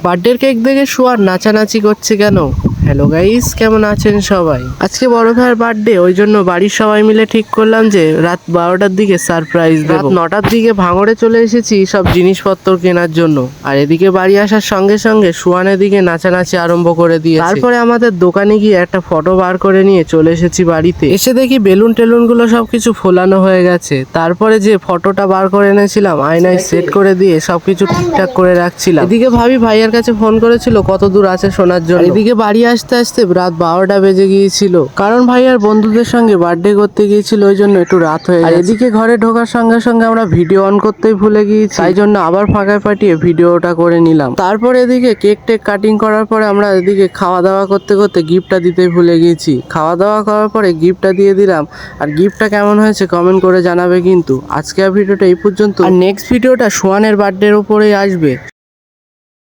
বার্থডের কেক দেখে সোয়ান নাচানাচি করছে কেন? হ্যালো গাইস, কেমন আছেন সবাই? আজকে বড় ভাইয়ের বার্থডে, ওই জন্য বাড়ির সবাই মিলে ঠিক করলাম যে রাত 12টার দিকে সারপ্রাইজ দেব। রাত 9টার দিকে ভাঙড়ে চলে এসেছি সব জিনিসপত্র কেনার জন্য। আর এদিকে বাড়ি আসার সঙ্গে সঙ্গে সোয়ানের দিকে নাচানাচি আরম্ভ করে দিয়েছে। তারপরে আমাদের দোকানে গিয়ে একটা ফটো বার করে নিয়ে চলে এসেছি বাড়িতে। এসে দেখি বেলুন টেলুন গুলো সবকিছু ফোলানো হয়ে গেছে। তারপরে যে ফটোটা বার করে এনেছিলাম আয়নায় সেট করে দিয়ে সবকিছু ঠিকঠাক করে রাখছিলাম। এদিকে ভাবি ভাইয়ের কাছে ফোন করেছিল কত দূর আছে শোনার জন্য। এদিকে বাড়ি আসতে আসতে রাত 12টা বেজে গিয়েছিল, কারণ ভাইয়ার বন্ধুদের সঙ্গে বার্থডে করতে গিয়েছিল, ওই জন্য একটু রাত হয়ে গেছে। আর এদিকে ঘরে ঢোকার সঙ্গে সঙ্গে আমরা ভিডিও অন করতেই ভুলে গিয়েছি, তাই জন্য আবার ফাঁকায় পাঠিয়ে ভিডিওটা করে নিলাম। তারপর এদিকে কেক টেক কাটিং করার পরে আমরা এদিকে খাওয়া দাওয়া করতে করতে গিফটটা দিতেই ভুলে গিয়েছি। খাওয়া দাওয়া করার পরে গিফটটা দিয়ে দিলাম। আর গিফটটা কেমন হয়েছে কমেন্ট করে জানাবে কিন্তু। আজকে ভিডিওটা এই পর্যন্ত, আর নেক্সট ভিডিওটা সোয়ানের বার্থডের উপরেই আসবে।